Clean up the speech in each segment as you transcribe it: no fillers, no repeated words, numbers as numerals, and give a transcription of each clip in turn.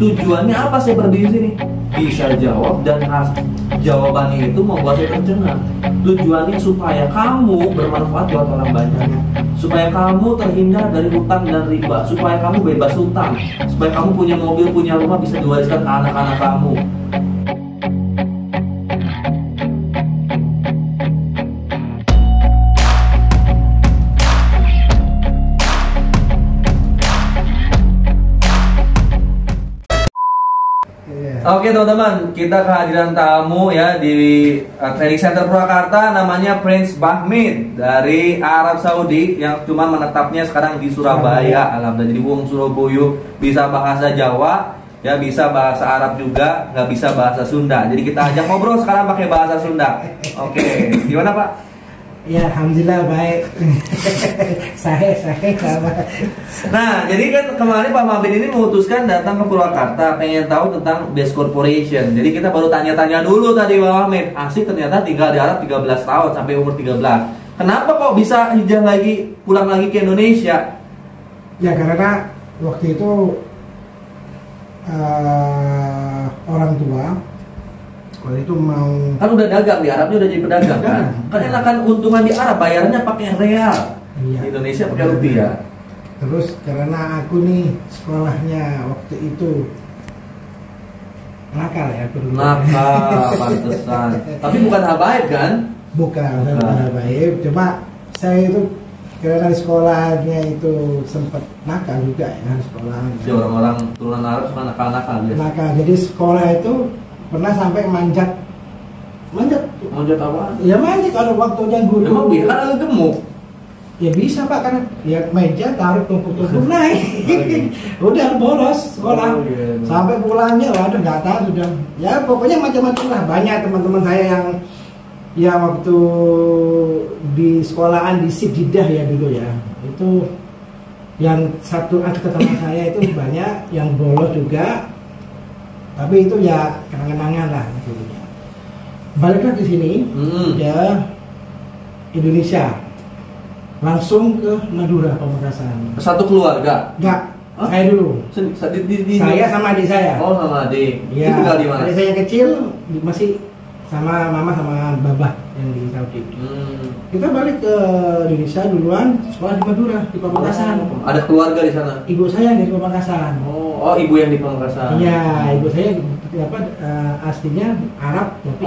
Tujuannya apa saya pergi di sini? Bisa jawab dan jawabannya itu membuat saya tercengang. Tujuannya supaya kamu bermanfaat buat orang banyak, supaya kamu terhindar dari hutang dan riba, supaya kamu bebas hutang, supaya kamu punya mobil, punya rumah, bisa diwariskan ke anak-anak kamu. Oke teman-teman, kita kehadiran tamu ya di Training Center Purwakarta, namanya Prince Bahmid dari Arab Saudi yang cuma menetapnya sekarang di Surabaya. Alhamdulillah, jadi wong Surabaya, bisa bahasa Jawa, ya bisa bahasa Arab juga, nggak bisa bahasa Sunda. Jadi kita ajak ngobrol sekarang pakai bahasa Sunda. Oke, gimana Pak? Ya, alhamdulillah baik. Saya. Nah, jadi kan kemarin Pak Mahmid ini memutuskan datang ke Purwakarta, pengen tahu tentang Best Corporation. Jadi kita baru tanya-tanya dulu tadi Pak Mahmid. Asik, ternyata tinggal di Arab 13 tahun sampai umur 13. Kenapa kok bisa hijrah lagi, pulang lagi ke Indonesia? Ya karena waktu itu orang tua waktu itu mau, kan udah dagang di Arabnya, udah jadi pedagang kan? Kan enakan untungan di Arab, bayarnya pakai real. iya, Di Indonesia pakai rupiah. Terus karena aku nih sekolahnya waktu itu nakal ya, Nakal, pantesan. Tapi bukan habaib kan? Bukan baik. Cuma saya itu karena sekolahnya itu sempat nakal juga ya sekolah. Jadi orang-orang turunan Arab suka nakal-nakal ya. Nakal. Jadi sekolah itu pernah sampai manjat apa? Ya manjat kalau waktunya guru. Emang dia kan agak gemuk. Ya bisa Pak, karena ya meja taruh tumpuk-tumpuk naik. Udah bolos sekolah. Sampai pulangnya waduh nggak tahu sudah. Ya pokoknya macam-macam lah. Banyak teman-teman saya yang waktu di sekolahan di Sididah ya dulu ya. Itu yang satu angkatan sama saya itu banyak yang bolos juga. Tapi itu ya kenangan-kenangan lah dulunya. Baliklah di sini ya Indonesia. Langsung ke Madura, Pamekasan. Satu keluarga? Enggak, huh? Saya dulu. Saya sama adik saya. Oh, sama adik. Ya, itu tinggal di mana? Adik saya yang kecil masih sama mama sama babah yang di Saudi. Kita balik ke Indonesia duluan, sekolah di Madura, di Pamekasan. Ada keluarga di sana? Ibu saya di Pamekasan. Oh, ibu yang di Pamekasan. Iya, ibu saya aslinya Arab tapi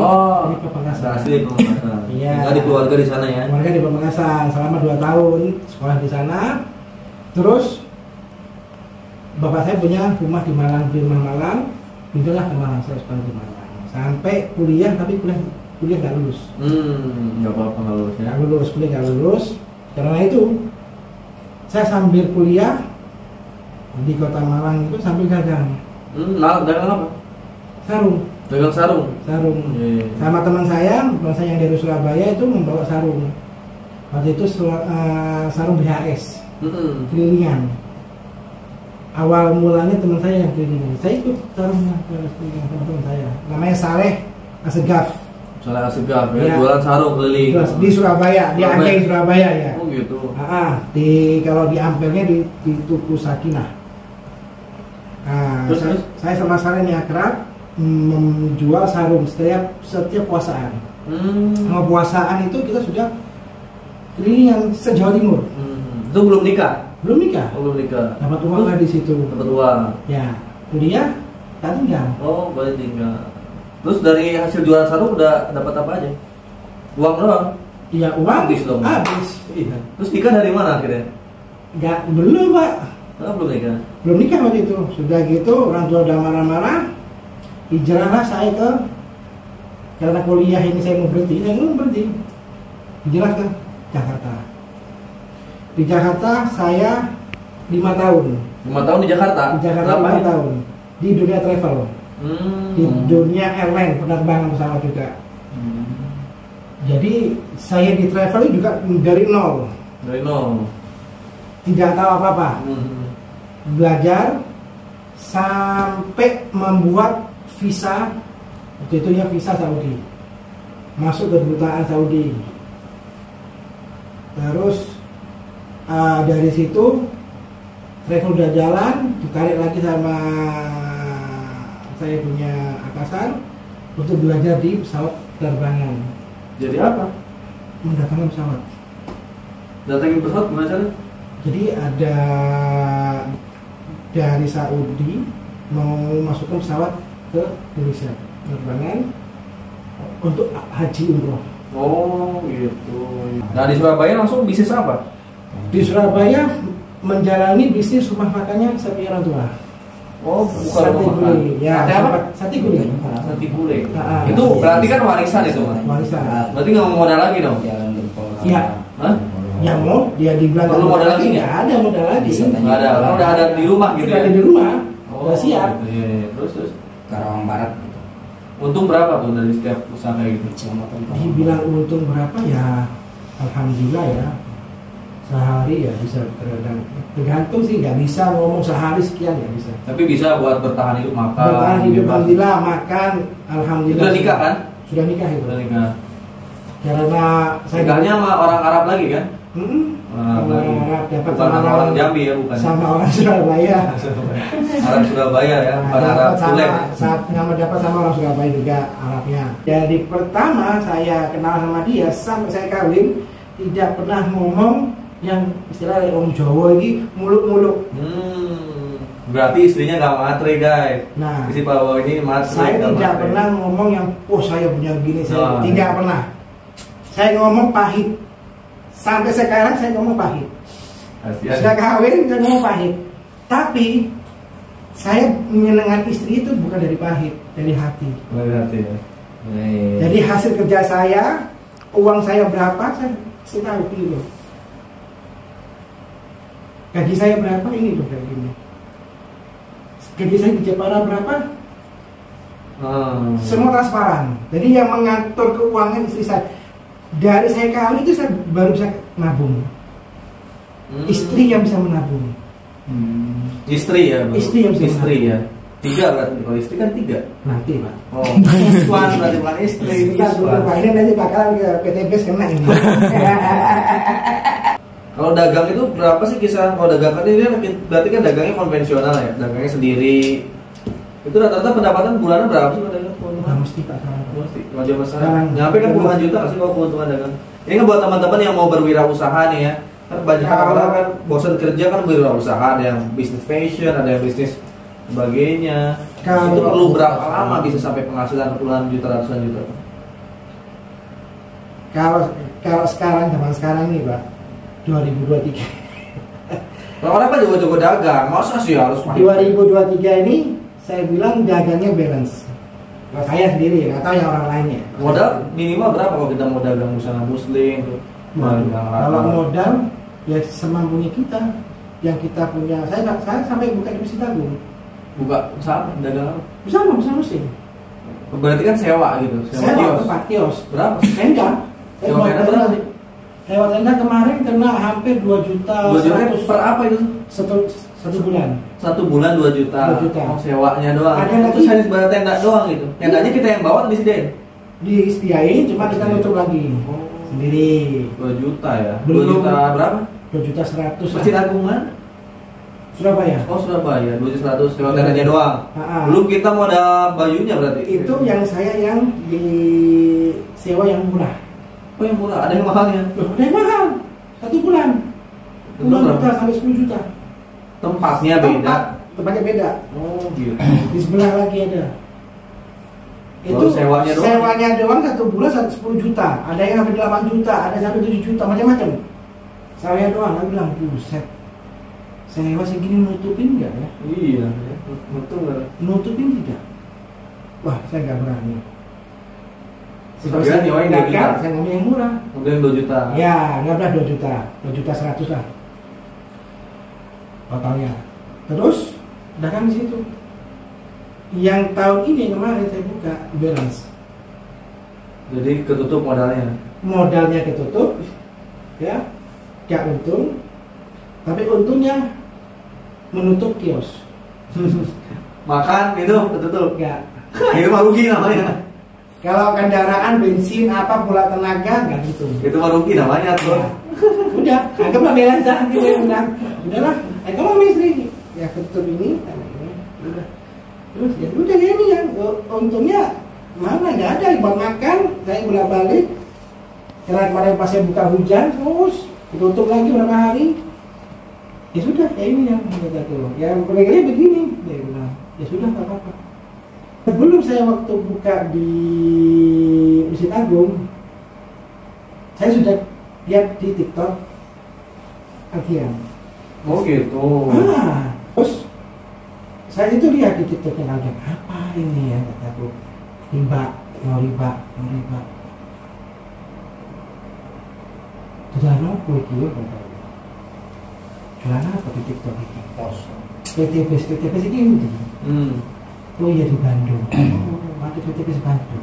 di Pamekasan. Asli di Pamekasan. Iya. Tinggal di keluarga di sana ya. Keluarga di Pamekasan selama 2 tahun sekolah di sana. Terus bapak saya punya rumah di Malang, pindahlah ke Malang, saya sekolah di Malang. Sampai kuliah tapi kuliah nggak lulus. Nggak apa-apa nggak lulus ya. Kuliah nggak lulus. Karena itu saya sambil kuliah di kota Malang itu sambil dagang. Dagang apa? Sarung. Dagang sarung. Yeah. Sama teman saya yang dari Surabaya itu membawa sarung. Waktu itu sarung BHS. Kelilingan. Awal mulanya teman saya yang kelilingan. Saya ikut sarungnya kelilingan teman saya. Namanya Saleh Asegaf. Saleh Asegaf ya, jualan sarung keliling. Di Surabaya, di Ampel Surabaya ya. Oh gitu. Kalau di Ampelnya di Tuku Sakinah. Terus? Saya sama Saleh ini akrab. Menjual sarung setiap puasaan. Mau puasaan itu kita sudah keliling se-Jawa Timur. Itu belum nikah? Belum nikah. Oh, belum nikah. Dapat uang lah di situ. Dapat uang. Ya, kuliah tak tinggal. Oh, boleh tinggal. Terus dari hasil jualan sarung udah dapat apa aja? Uang doang? Iya, uang. Habis dong. Habis. Iya. Terus nikah dari mana akhirnya? Belum Pak. Belum nikah. Belum nikah waktu itu. Sudah gitu orang tua udah marah-marah. Hijrahlah saya karena kuliah ini saya mau berhenti. Hijrah ke Jakarta. Di Jakarta saya 5 tahun. 5 tahun di Jakarta? Di Jakarta 5 tahun. Di dunia travel. Di dunia airline, penerbangan pesawat juga. Jadi saya di travel juga dari nol. Tidak tahu apa-apa. Belajar sampai membuat visa. Waktu itu ya visa Saudi. Masuk ke kedutaan Saudi. Terus dari situ travel udah jalan, ditarik lagi sama saya punya atasan untuk belajar di pesawat penerbangan. Jadi apa? Mendatangkan pesawat. Datangin pesawat gimana cara? Jadi ada dari Saudi mau masukkan pesawat ke Indonesia penerbangan untuk haji umroh. Oh gitu. Nah di Surabaya langsung bisnis apa? Di Surabaya menjalani bisnis rumah makannya sapi orang tua. Oh bukan Sate rumah makan. gulai. Ya, Sate apa? Sate gulai. Sate gulai. Ah, Itu berarti kan warisan itu Mas? Warisan. Berarti nggak mau modal lagi dong? Iya. Hah? Ya mau dia dibilang Perlu modal lagi nggak? nggak ada modal lagi. Nggak ada. Kan udah ada di rumah gitu Sudah ya? ada di rumah. Oh, Udah siap. gitu, iya. Terus Karawang Barat gitu. untung berapa tuh dari setiap usaha kayak gitu? Dibilang untung berapa ya? Alhamdulillah ya. Sehari ya bisa tergantung sih, nggak bisa ngomong sehari sekian, nggak bisa. Tapi bisa buat bertahan hidup makan. Bertahan hidup, bebas. alhamdulillah, makan, alhamdulillah. Sudah nikah kan? Sudah nikah itu. Sudah nikah. Karena saya Nikahnya sama orang Arab lagi kan? Orang Arab dapat Bukan sama orang Jambi ya, bukan? sama orang Surabaya. Arab Surabaya ya, bukan Arab Sule. Dapat sama orang Surabaya juga Arabnya. Jadi pertama saya kenal sama dia sampai saya kawin tidak pernah ngomong yang istilahnya orang Jawa ini muluk-muluk. Berarti istrinya nggak matre guys. Nah, isi bahwa ini matre. saya nggak tidak matre. pernah ngomong yang saya punya gini, saya Oh, tidak iya. pernah. Saya ngomong pahit. Sampai sekarang saya ngomong pahit. Kasihan. Sudah kawin saya ngomong pahit. Tapi saya menyenangkan istri itu bukan dari pahit, dari hati. Berarti ya. Jadi hasil kerja saya, uang saya berapa, saya tahu gitu. Gaji saya berapa, ini tuh kayak gini. Gaji saya di Jepara berapa, semua transparan. Jadi yang mengatur keuangan istri saya. Dari saya kawin itu saya baru bisa nabung. Istri yang bisa menabung. Istri ya, bro. Istri yang bisa istri ya. 3 berarti, kalau istri kan 3. Nanti Pak. Oh, Iswan berarti bukan istri. Kita Iswan. Pak, ini nanti bakalan ke PTBS kena ini. Kalau dagang itu berapa sih kisaran? Kalau dagang kan ini kan berarti kan dagangnya konvensional ya, dagangnya sendiri. Itu rata-rata pendapatan bulanan berapa sih kalau dagang? Nah, mesti Pak. Mesti. Kalau zaman sekarang Sekarang. nyampe kan puluhan juta nggak sih kalau keuntungan dagang? Ini kan buat teman-teman yang mau berwirausaha nih ya. Kan banyak orang kan bosan kerja kan berwirausaha, ada yang bisnis fashion, ada yang bisnis sebagainya. Kalau- Itu perlu berapa lama bisa sampai penghasilan puluhan juta, ratusan juta? Kalau sekarang zaman sekarang nih Pak, 2023. Kalau orang kan jago-jago dagang, masa sih harus 2023 ini saya bilang dagangnya balance. Kalau saya sendiri, nggak tahu yang orang lainnya. modal minimal berapa kalau kita mau dagang usaha muslim tuh? Kalau modal ya semampunya kita, yang kita punya. Saya sampai buka deposito tabung. buka usaha dagang apa? Bisa mesti. Berarti kan sewa gitu, Saya kios. tempat kios. Berapa? Tenda. Sewa tenda berapa sih? Sewa tenda kemarin kena hampir 2 juta. 2 juta 100 per apa itu? satu bulan. 1 bulan 2 juta. 2 juta. Oh, sewanya doang. Ada Itu lagi. hanya sebagai tenda doang gitu. Tendanya kita yang bawa atau disediain? Disediain, cuma kita nutup lagi sendiri. 2 juta ya. 2 Belum. juta berapa? 2 juta 100. Masjid Agung mana? Surabaya. Oh, Surabaya. 2 juta 100 sewa tendanya doang. Ah. Belum kita modal bajunya berarti. Itu yang saya yang di sewa yang murah. Oh, yang murah, ada yang mahalnya. Loh, ada yang mahal. 1 bulan. Itu Puluhan berapa? juta sampai 10 juta. Tempatnya beda. Tempatnya beda. Oh, gitu. Di sebelah lagi ada. Kalau sewanya doang? Sewanya doang 1 bulan 10 juta. Ada yang sampai 8 juta, ada sampai 7 juta, macam-macam. Sewanya doang, aku bilang buset. Sewa segini nutupin enggak ya? Iya, betul nggak? Nutupin tidak. Wah, saya nggak berani. Sekarang nyewain 2 juta. Saya ngambil yang murah. Kemudian 2 juta. Ya, nggak 2 juta, 2 juta 100 lah totalnya. Terus dagang di situ. Yang tahun ini kemarin saya buka balance. Jadi ketutup modalnya. Modalnya ketutup, ya, nggak untung. Tapi untungnya menutup kios. Makan itu ketutup. Nggak. Itu mah rugi namanya. Kalau kendaraan bensin apa pula tenaga nggak gitu. Itu mah rugi namanya tuh. Ya. Udah, anggaplah balance dah gitu. Udahlah, kamu istri ya ketutup ini, udah. Terus ya udah ya ini yang untungnya mana nggak ada buat makan, saya bolak balik. Karena kemarin pas saya buka hujan, terus ditutup lagi berapa hari. Ya sudah, ya ini yang kata tuh. Ya mereka begini, dia bilang, ya sudah nggak apa-apa. Sebelum saya waktu buka di Masjid Agung, saya sudah lihat di TikTok kajian. Oh gitu. Terus saya itu lihat di TikToknya kajian, apa ini ya kataku, riba. Jualan apa itu kata? Jualan apa di TikTok ini? PTPS ini. Oh iya di Bandung. Ada PTPS Bandung.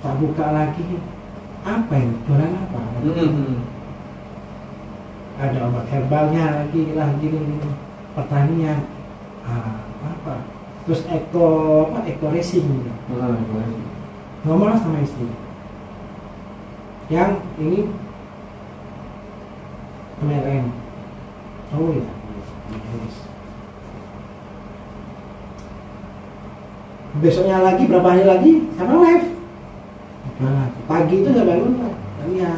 Tak buka lagi. Apa ini? Jualan apa? Ada obat herbalnya lagi pertanian. Apa? Terus eko racing gitu. Ngomong sama istri. Yang ini MLM. Oh iya. Besoknya lagi berapa hari lagi sama live. Pagi itu saya bangun lah. Ya,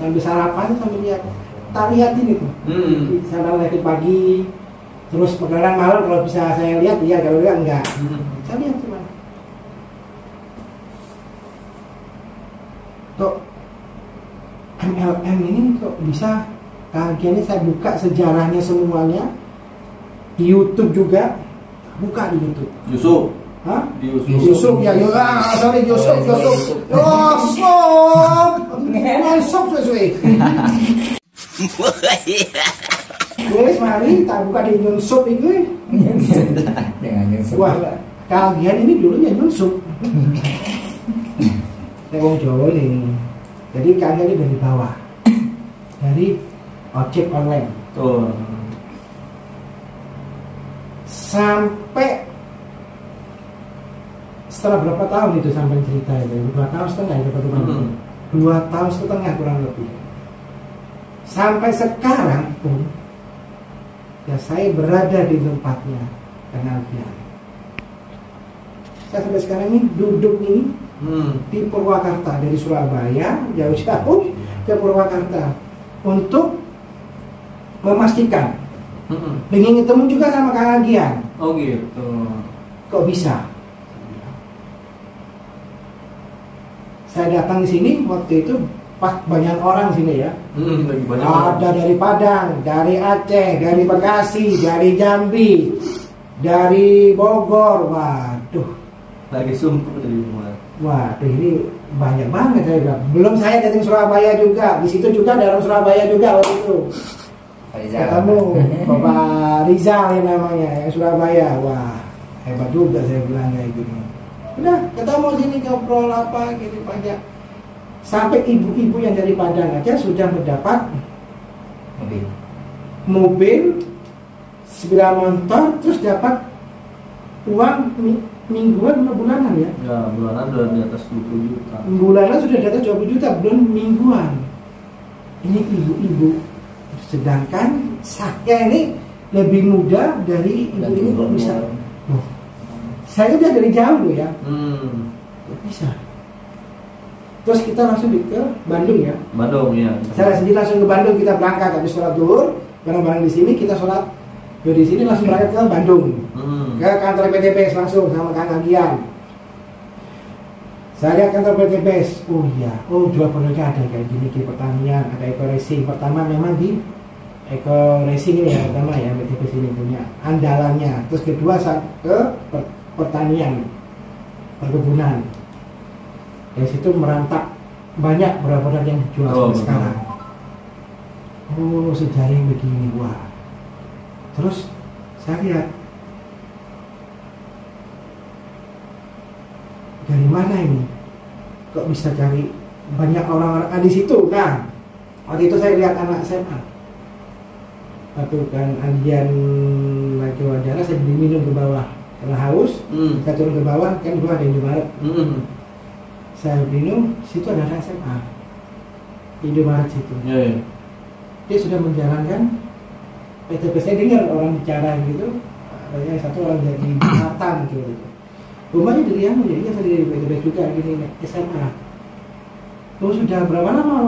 sambil sarapan sambil lihat. Tak lihatin itu. Saya lihat pagi. Terus pergerakan malam kalau bisa saya lihat, iya, kalau enggak. Saya lihat cuma. Kok MLM ini kok bisa kajiannya saya buka sejarahnya semuanya di YouTube juga, buka di YouTube. Yusuf. Hah? Yusuf ya, sorry Yusuf. Masuk sesuai. Wes mari tak buka di Yusuf itu. Wah, kajian ini dulunya Yusuf. Wong Jawa nih. Jadi kajian ini dari bawah. Dari ojek online. Tuh. Sampai setelah berapa tahun itu sampai cerita itu? 2 tahun setengah itu teman-teman. 2 tahun setengah kurang lebih. Sampai sekarang pun ya saya berada di tempatnya pengajian. Saya sampai sekarang ini duduk ini di Purwakarta, dari Surabaya jauh-jauh ke Purwakarta untuk memastikan. Pengen ketemu juga sama Kang Agian. Oh gitu. Kok bisa? Saya datang di sini waktu itu pas banyak orang sini ya. Lagi banyak Ada orang. dari Padang, dari Aceh, dari Bekasi, dari Jambi, dari Bogor. Waduh. Lagi sumpah dari rumah. Waduh, ini banyak banget saya bilang. Belum saya datang Surabaya juga. Di situ juga dalam Surabaya juga waktu itu. Ketemu Bapak Rizal yang namanya, yang Surabaya. Wah, hebat juga saya bilang kayak gini. Udah, ketemu sini ngobrol apa gitu banyak. Sampai ibu-ibu yang dari Padang aja sudah mendapat mobil, sepeda motor, terus dapat uang mingguan atau bulanan ya? Ya, bulanan udah di atas 20 juta. Bulanan sudah di atas 20 juta, belum mingguan. Ini ibu-ibu. Sedangkan saya ini lebih muda dari ibu ini kok bisa? Oh, saya udah dari jauh loh ya. Kok bisa? Terus kita langsung ke Bandung ya. Bandung ya. Saya sendiri langsung ke Bandung, kita berangkat habis sholat zuhur, bareng-bareng di sini kita sholat. Dari sini langsung berangkat ke Bandung. Ke kantor PTPS langsung sama Kang Agian. Saya lihat kantor PTPS. Oh iya, jual produknya ada kayak gini di pertanian, ada eco racing. Pertama memang di eco racing ini ya, pertama ya PTPS ini punya andalannya. Terus kedua ke pertanian, perkebunan. Dari situ merantak banyak produk yang dijual sekarang. Oh, sejarah begini, wah. Terus saya lihat dari mana ini? Kok bisa cari banyak orang-orang di situ? Nah, waktu itu saya lihat anak SMA. Waktu kan Agian lagi wawancara, saya diminum ke bawah karena haus. Saya turun ke bawah, kan di bawah ada Indomaret. Saya minum, situ ada SMA Indomaret situ. Dia sudah menjalankan PTP. Saya dengar orang bicara gitu, ada satu orang dari Batam satu itu. Rumahnya dari yang jadi saya dari BTB juga gini SMA. Terus sudah berapa lama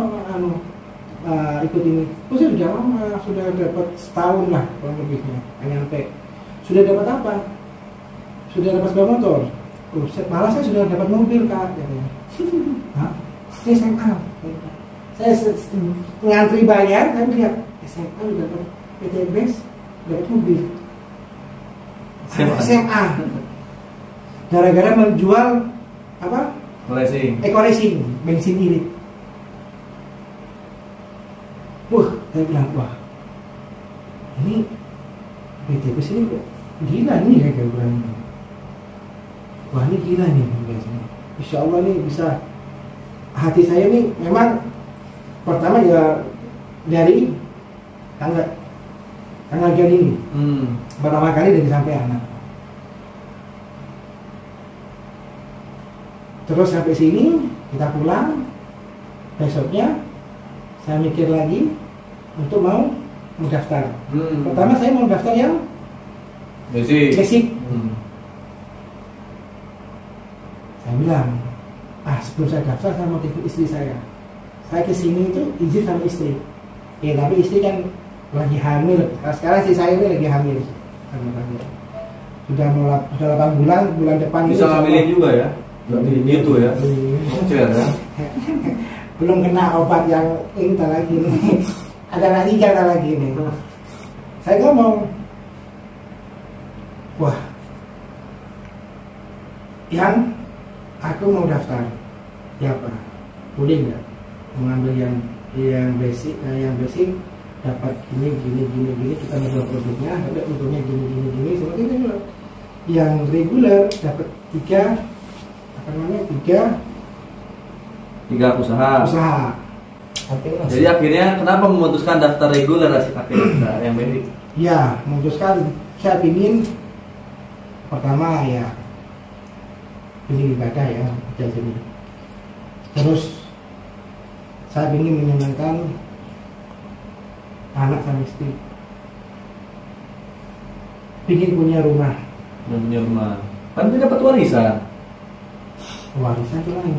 ikut ini? Terus sudah lama, sudah dapat setahun lah kurang lebihnya, nyampe. Sudah dapat apa? Sudah dapat sepeda motor. Malah saya sudah dapat mobil kak. Hah? Saya SMA. Saya ngantri bayar, saya lihat SMA sudah dapat PTBS, dapat mobil. SMA. Gara-gara menjual apa? Racing, bensin irit. Saya bilang, wah, ini BTBS ini kok gila nih kayak bilang. Wah ini gila nih biasanya. Insya Allah nih bisa. Hati saya nih memang pertama ya dari tanggal ini. Pertama kali dari sampai anak. Terus sampai sini kita pulang, besoknya saya mikir lagi untuk mau mendaftar. Pertama saya mau daftar yang basic. Saya bilang, sebelum saya daftar saya mau ikut istri saya. Saya kesini itu izin sama istri. Ya tapi istri kan lagi hamil. Sekarang si saya ini lagi hamil. Sudah 8 bulan depan bisa hamilin juga ya. Gitu ya. Belum kena obat yang ini lagi nih. Ada lagi nih. Saya ngomong, wah, yang aku mau daftar, ya apa? Boleh nggak mengambil yang basic, dapat gini, kita menjual produknya, dapat produknya gini, seperti itu. Yang reguler dapat tiga usaha. Jadi akhirnya kenapa memutuskan daftar reguler akhirnya yang basic? Ya, memutuskan saya ingin pertama ya ini ibadah ya jadi. Terus saya ingin menyenangkan anak sama istri. Ingin punya rumah. Kan dia dapat warisan. Warisan itu lain.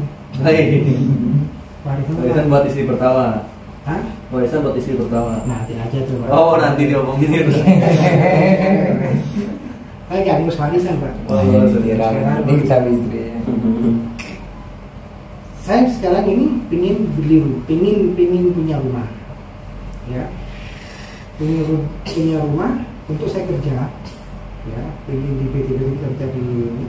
Warisan buat istri pertama. Hah? Warisan buat istri pertama. Nanti aja tuh. Oh, nanti diomongin itu. Saya nggak ngurus warisan, Pak. Ini kita istri. Saya sekarang ini pingin punya rumah. Ya. Punya rumah untuk saya kerja. Ya, pingin di PT kerja di ini.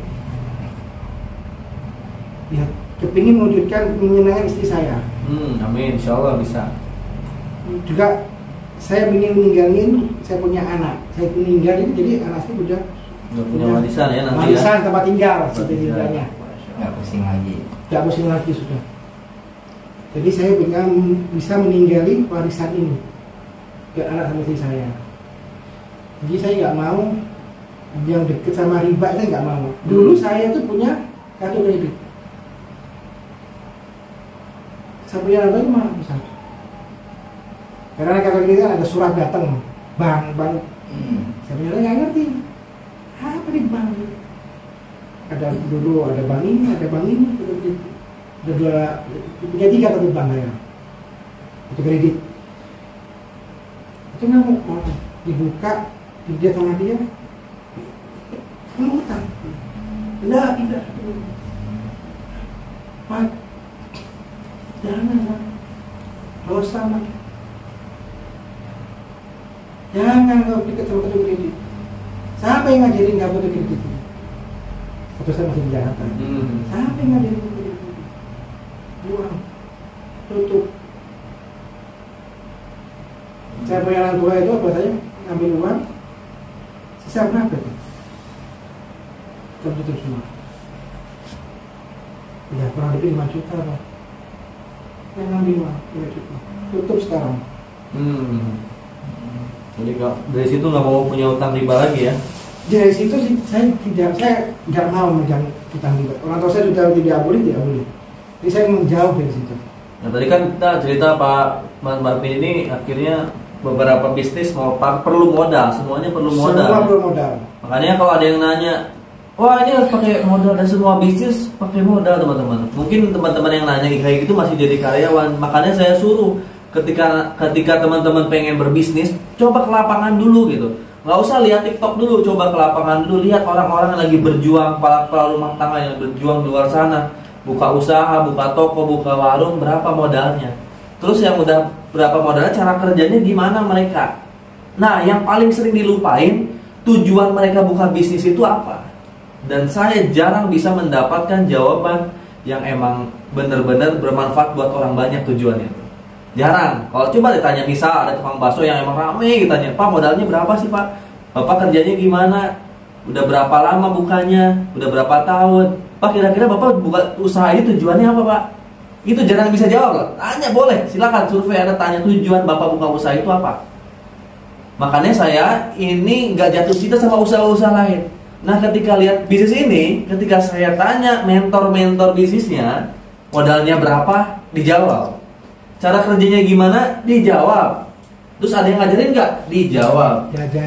Ya, kepingin mewujudkan menyenangkan istri saya. Amin, insya Allah bisa. Juga saya ingin meninggalin, saya punya anak, saya meninggalin jadi anak saya udah punya warisan ya nanti. Warisan ya? Tempat tinggal seperti tinggalnya. Nggak pusing lagi sudah. Jadi saya bisa meninggali warisan ini ke anak sama istri saya. Jadi saya nggak mau yang deket sama riba, saya nggak mau. Dulu saya tuh punya kartu kredit. Saya punya apa cuma satu. Karena kartu kredit kan ada surat datang bank. Saya punya nggak ngerti. Apa di bank? Ada dulu ada bank ini, ada punya 3 kartu bank saya. Itu kredit. Itu nggak mau dibuka, dia sama dia. Mau utang? Tidak. Pak, jangan, dosa Pak. Jangan kau dekat sama kartu kredit. Siapa yang ngajarin nggak boleh kredit? Atau saya masih di Jakarta. Siapa yang ngajarin kredit? Buang, tutup. Saya punya orang tua itu apa saya ngambil uang, sisa berapa itu? Tutup semua. Ya kurang lebih 5 juta Pak. Saya ngambil uang 5 juta. Tutup sekarang. Jadi dari situ nggak mau punya utang riba lagi ya? Dari situ sih saya nggak mau megang utang riba. Orang tua saya sudah tidak boleh. Jadi saya menjauh dari situ. Nah tadi kan kita cerita Mbak Bin ini akhirnya beberapa bisnis perlu modal, semuanya perlu modal. Semua perlu modal. Makanya kalau ada yang nanya wah ini harus pakai modal, dan semua bisnis pakai modal teman-teman. Mungkin teman-teman yang nanya kayak gitu masih jadi karyawan, makanya saya suruh ketika teman-teman pengen berbisnis, coba ke lapangan dulu gitu. Nggak usah lihat TikTok dulu, coba ke lapangan dulu, lihat orang-orang yang lagi berjuang, kepala rumah tangga yang berjuang di luar sana, buka usaha, buka toko, buka warung, berapa modalnya. Terus yang udah berapa modalnya, cara kerjanya gimana mereka. Nah, yang paling sering dilupain, tujuan mereka buka bisnis itu apa. Dan saya jarang bisa mendapatkan jawaban yang emang benar-benar bermanfaat buat orang banyak tujuannya. Jarang. Kalau coba ditanya, misal ada tukang bakso yang emang rame, ditanya, Pak modalnya berapa sih Pak? Bapak kerjanya gimana? Udah berapa lama bukanya? Udah berapa tahun? Pak kira-kira Bapak buka usaha ini tujuannya apa Pak? Itu jarang bisa jawab loh. Tanya boleh, silakan survei Anda tanya tujuan Bapak buka usaha itu apa. Makanya saya ini nggak jatuh cinta sama usaha-usaha lain. Nah ketika lihat bisnis ini, ketika saya tanya mentor-mentor bisnisnya, modalnya berapa? Dijawab. Cara kerjanya gimana? Dijawab. Terus ada yang ngajarin nggak? Dijawab.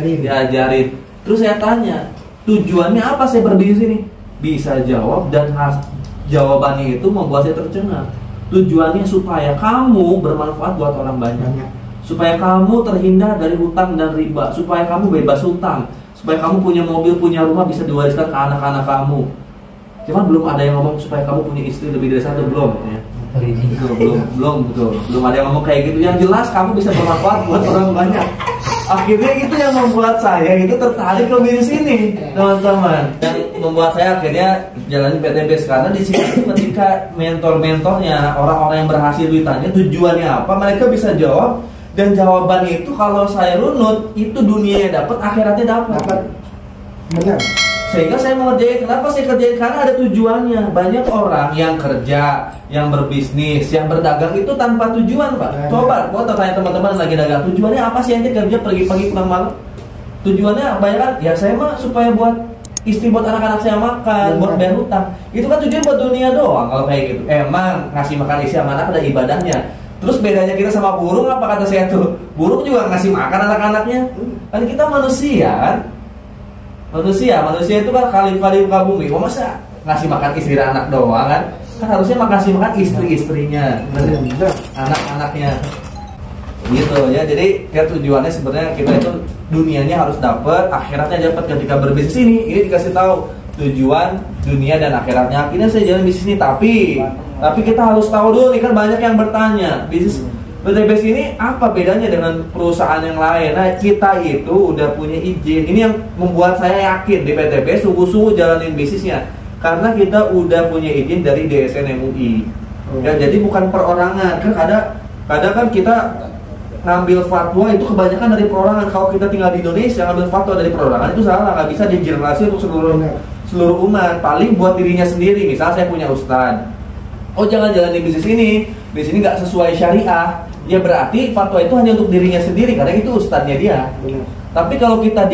Diajarin. Terus saya tanya, tujuannya apa saya berbisnis ini? Bisa jawab, dan jawabannya itu membuat saya tercengang. Tujuannya supaya kamu bermanfaat buat orang banyak. Supaya kamu terhindar dari hutang dan riba. Supaya kamu bebas hutang. Supaya kamu punya mobil, punya rumah, bisa diwariskan ke anak-anak kamu. Cuman belum ada yang ngomong supaya kamu punya istri lebih dari satu, belum ya. Belum ada yang ngomong kayak gitu. Yang jelas kamu bisa bermanfaat buat orang banyak. Akhirnya itu yang membuat saya itu tertarik ke bisnis ini, teman-teman. Yang membuat saya akhirnya jalani PTBS, karena di sini ketika mentor-mentornya, orang-orang yang berhasil ditanya tujuannya apa, mereka bisa jawab. Dan jawabannya itu kalau saya runut, itu dunianya dapat, akhiratnya dapat. Benar. Sehingga saya mengerjain. Kenapa saya kerjain? Karena ada tujuannya. Banyak orang yang kerja, yang berbisnis, yang berdagang itu tanpa tujuan, Pak. Coba buat tanya teman-teman lagi dagang, tujuannya apa sih ente kerja pagi-pagi pulang malam? Tujuannya banyak kan? Ya saya mah supaya buat istri, buat anak-anak saya makan, buat bayar hutang. Itu kan tujuan buat dunia doang kalau kayak gitu. Emang ngasih makan istri sama anak ada ibadahnya. Terus bedanya kita sama burung apa kata saya tuh? Burung juga ngasih makan anak-anaknya. Kan kita manusia kan? Manusia itu kan khalifah di muka bumi. Masa ngasih makan istri dan anak doang kan? Kan harusnya ngasih makan istri-istrinya, anak-anaknya. Gitu ya. Jadi ya tujuannya sebenarnya kita itu dunianya harus dapat, akhiratnya dapat. Ketika berbisnis ini dikasih tahu tujuan dunia dan akhiratnya. Akhirnya saya jalan bisnis ini, tapi kita harus tahu dulu nih, kan banyak yang bertanya bisnis PTBS ini apa bedanya dengan perusahaan yang lain. Nah kita itu udah punya izin. Ini yang membuat saya yakin di PTBS sungguh-sungguh jalanin bisnisnya, karena kita udah punya izin dari DSN MUI. Ya, jadi bukan perorangan. Kan kadang kan kita ngambil fatwa itu kebanyakan dari perorangan. Kalau kita tinggal di Indonesia ngambil fatwa dari perorangan itu salah, nggak bisa digeneralisasi untuk seluruh umat. Paling buat dirinya sendiri. Misalnya saya punya ustadz, oh jangan jalanin bisnis ini nggak sesuai syariah, ya berarti fatwa itu hanya untuk dirinya sendiri karena itu ustadznya dia. Tapi kalau kita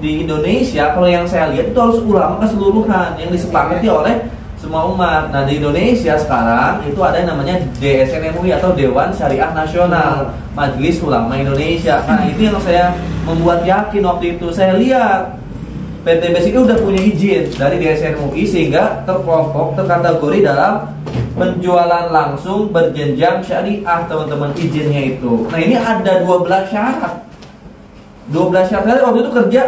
di Indonesia, kalau yang saya lihat itu harus ulama keseluruhan yang disepakati oleh semua umat. Nah di Indonesia sekarang itu ada yang namanya DSN MUI atau Dewan Syariah Nasional, Majelis Ulama Indonesia. Nah itu yang saya membuat yakin waktu itu. Saya lihat PTBS ini udah punya izin dari DSN MUI sehingga terkategori dalam penjualan langsung berjenjang syariah, teman-teman, izinnya itu. Nah ini ada 12 syarat. 12 syarat. Waktu itu kerja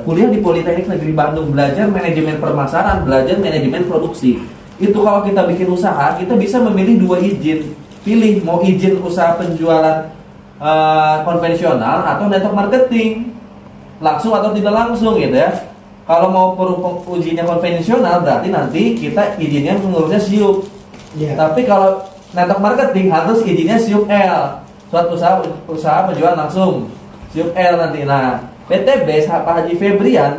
kuliah di Politeknik Negeri Bandung, belajar manajemen permasaran, belajar manajemen produksi. Itu kalau kita bikin usaha, kita bisa memilih 2 izin. Pilih mau izin usaha penjualan konvensional atau network marketing, langsung atau tidak langsung gitu ya. Kalau mau ujinya konvensional berarti nanti kita izinnya mengurusnya SIUP. Tapi kalau network marketing harus izinnya SIUP L, suatu usaha penjualan langsung, SIUP L nanti. Nah PTBS Pak Haji Febrian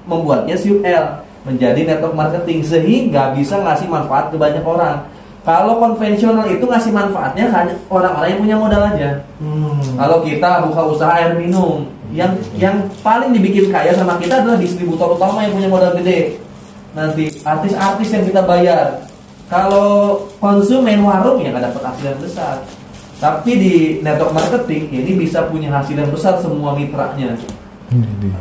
membuatnya SIUP L, menjadi network marketing, sehingga bisa ngasih manfaat ke banyak orang. Kalau konvensional itu ngasih manfaatnya hanya orang-orang yang punya modal aja. Kalau kita buka usaha air minum, yang paling dibikin kaya sama kita adalah distributor utama yang punya modal gede. Nanti artis-artis yang kita bayar. Kalau konsumen warung ya nggak dapat hasil yang besar. Tapi di network marketing ini bisa punya hasil yang besar semua mitranya.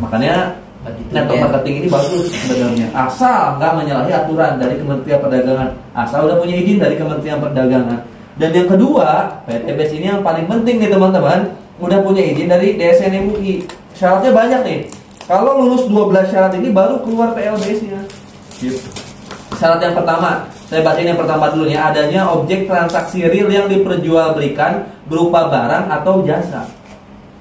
Makanya Network marketing ini bagus sebenarnya, asal nggak menyalahi aturan dari Kementerian Perdagangan, asal udah punya izin dari Kementerian Perdagangan. Dan yang kedua, PTBS ini yang paling penting nih teman-teman, udah punya izin dari DSN MUI. Syaratnya banyak nih. Kalau lulus 12 syarat ini baru keluar PLBS-nya. Gitu. Syarat yang pertama, saya bacain yang pertama dulu ya, adanya objek transaksi real yang diperjualbelikan berupa barang atau jasa.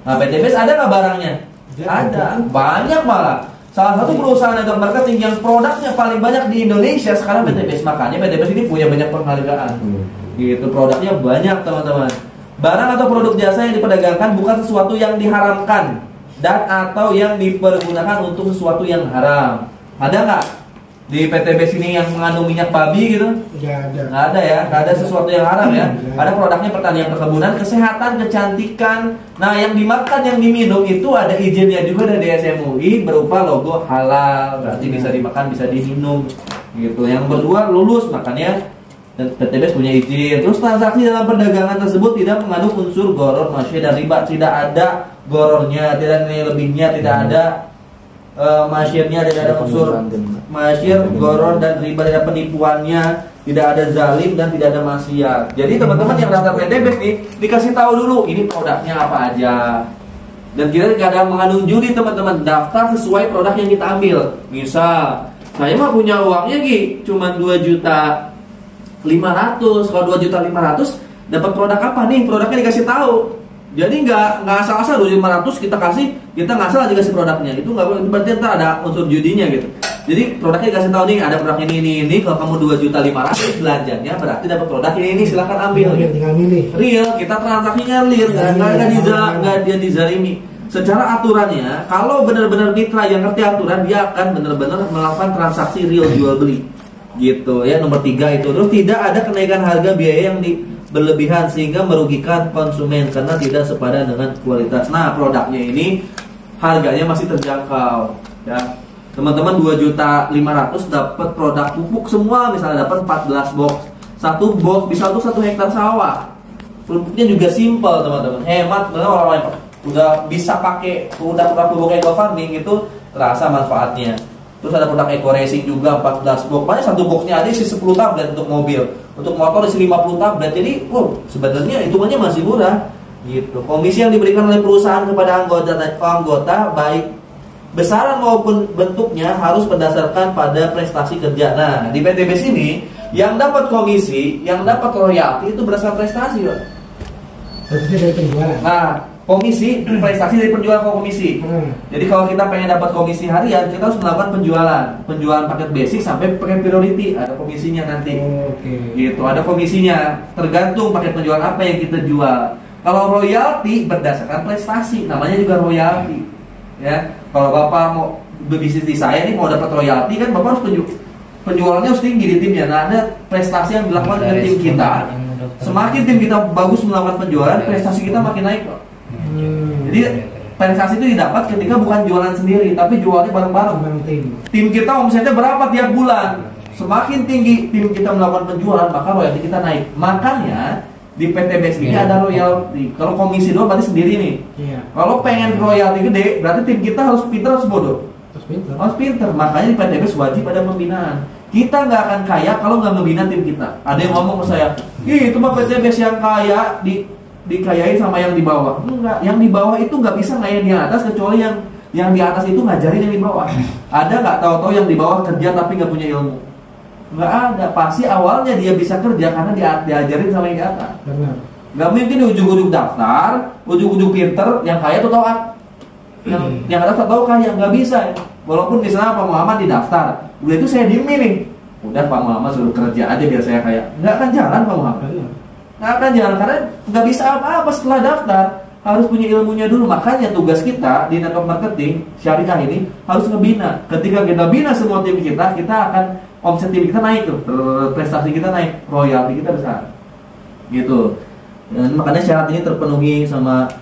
Nah, PTBS ada nggak barangnya? Ada, banyak malah. Salah satu perusahaan network marketing yang produknya paling banyak di Indonesia sekarang PTBS. Makanya PTBS ini punya banyak penghargaan. Gitu, produknya banyak teman-teman. Barang atau produk jasa yang diperdagangkan bukan sesuatu yang diharamkan dan atau yang dipergunakan untuk sesuatu yang haram. Ada nggak di PTBS ini yang mengandung minyak babi gitu? Nggak ada ya, nggak ada sesuatu yang haram ya. Ada produknya pertanian, perkebunan, kesehatan, kecantikan. Nah, yang dimakan, yang diminum itu ada izinnya juga dari DSMUI berupa logo halal, berarti bisa dimakan, bisa diminum gitu. Yang kedua lulus, makanya dan PTBS punya izin. Terus transaksi dalam perdagangan tersebut tidak mengandung unsur gharar, masyir dan riba. Tidak ada gharornya, tidak ada nilai lebihnya, tidak ada masyirnya, tidak ada unsur masyir, gharar dan riba, tidak ada penipuannya, tidak ada zalim dan tidak ada maksiat. Jadi teman-teman yang daftar PTBS nih dikasih tahu dulu ini produknya apa aja. Dan kita tidak ada mengandung judi teman-teman. Daftar sesuai produk yang kita ambil. Misal saya mah punya uangnya cuma 2.500.000. Kalau 2.500.000 dapat produk apa nih? Produknya dikasih tahu. Jadi nggak asal-asal 2.500 kita kasih, kita nggak salah dikasih produknya. Itu nggak boleh. Berarti ntar ada unsur judinya gitu. Jadi produknya dikasih tahu nih, ada produk ini. Kalau kamu 2.500.000 belanjanya, berarti dapat produk ini. Silahkan ambil. Tinggal milih. Real, kita transaksinya real, nggak dia dizalimi. Secara aturannya, kalau benar-benar mitra yang ngerti aturan, dia akan benar-benar melakukan transaksi real jual beli. Gitu ya. Nomor 3 itu. Terus tidak ada kenaikan harga biaya yang berlebihan sehingga merugikan konsumen karena tidak sepadan dengan kualitas. Nah, produknya ini harganya masih terjangkau ya. Teman-teman 2.500.000 dapat produk pupuk semua, misalnya dapat 14 box. Satu box bisa untuk 1 hektar sawah. Pupuknya juga simple teman-teman, hemat. Orang-orang yang udah bisa pakai produk pupuk eco farming itu terasa manfaatnya. Terus ada produk eco racing juga 14 box. Banyak satu boxnya ada isi 10 tablet untuk mobil, untuk motor isi 50 tablet. Jadi, sebenarnya hitungannya masih murah. Gitu. Komisi yang diberikan oleh perusahaan kepada anggota baik besaran maupun bentuknya harus berdasarkan pada prestasi kerja. Nah, di PTBS ini yang dapat komisi, yang dapat royalti itu berdasarkan prestasi, Pak. Prestasi dari penjualan. Nah, komisi prestasi dari penjualan komisi. Jadi kalau kita pengen dapat komisi harian, kita harus melakukan penjualan paket basic sampai paket priority, ada komisinya nanti. Gitu, ada komisinya. Tergantung paket penjualan apa yang kita jual. Kalau royalti berdasarkan prestasi, namanya juga royalti. Ya, kalau Bapak mau berbisnis di saya nih mau dapat royalti kan Bapak harus penjualannya harus tinggi di timnya. Nah, ada prestasi yang dilakukan oleh tim kita. Semakin tim kita bagus melakukan penjualan, prestasi kita makin naik, Pak. Jadi prestasi itu didapat ketika bukan jualan sendiri, tapi jualnya bareng-bareng. Tim kita omsetnya berapa tiap bulan? Semakin tinggi tim kita melakukan penjualan, maka royalti kita naik. Makanya di PTBS ini ada royalti. Kalau komisi doang berarti sendiri nih. Kalau pengen royalti gede, berarti tim kita harus pintar, harus bodoh. Harus pintar. Makanya di PTBS wajib ada pembinaan. Kita nggak akan kaya kalau nggak membina tim kita. Ada yang ngomong ke saya, itu mah PTBS yang kaya dikayain sama yang di bawah. Enggak, yang di bawah itu nggak bisa ngayain yang atas kecuali yang di atas itu ngajarin yang di bawah. Ada nggak tahu-tahu yang di bawah kerja tapi nggak punya ilmu? Nggak ada. Pasti awalnya dia bisa kerja karena diajarin sama yang di atas. Benar. Nggak mungkin di ujung-ujung daftar, ujung-ujung pinter, yang kaya tuh taat. Yang atas tahu kaya, nggak bisa. Walaupun misalnya Pak Muhammad didaftar, udah itu saya diemin nih. Udah Pak Muhammad suruh kerja aja biar saya kaya. Nggak akan jalan Pak Muhammad. Nggak akan jalan karena nggak bisa apa-apa setelah daftar. Harus punya ilmunya dulu. Makanya tugas kita di network marketing syariah ini harus ngebina. Ketika kita bina semua tim kita akan omset tim kita naik tuh, prestasi kita naik, royalti kita besar. Gitu. Dan makanya syarat ini terpenuhi sama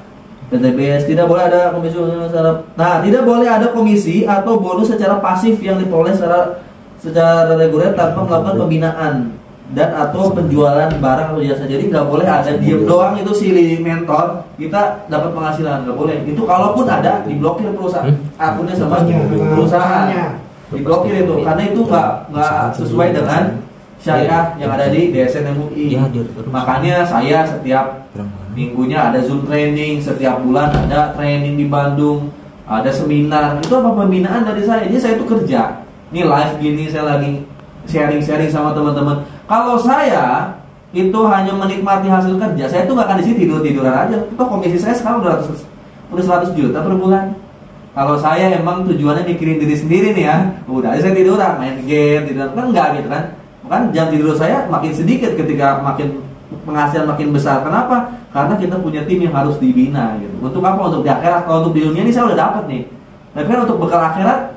PTBS. Tidak boleh ada komisi tidak boleh ada komisi atau bonus secara pasif yang diperoleh secara reguler tanpa melakukan pembinaan. dan atau penjualan barang atau jasa. Jadi nggak boleh ada diem doang itu si mentor kita dapat penghasilan, nggak boleh. Itu kalaupun ada diblokir perusahaan, akunnya sama perusahaan diblokir itu, karena itu nggak sesuai dengan syariah yang ada di DSN MUI. Makanya saya setiap minggunya ada Zoom training, setiap bulan ada training di Bandung, ada seminar. Itu apa pembinaan dari saya. Jadi saya itu kerja. Ini live gini saya lagi sharing sama teman-teman. Kalau saya itu hanya menikmati hasil kerja, saya tuh nggak akan di sini tiduran aja. Itu komisi saya sekarang udah 100 juta per bulan. Kalau saya emang tujuannya mikirin diri sendiri nih ya, udah saya tiduran, main game, tiduran kan enggak gitu kan. Kan jam tidur saya makin sedikit ketika makin penghasilan makin besar. Kenapa? Karena kita punya tim yang harus dibina gitu. Untuk apa? Untuk di akhirat. Kalau untuk di dunia ini saya udah dapat nih. Tapi kan untuk bekal akhirat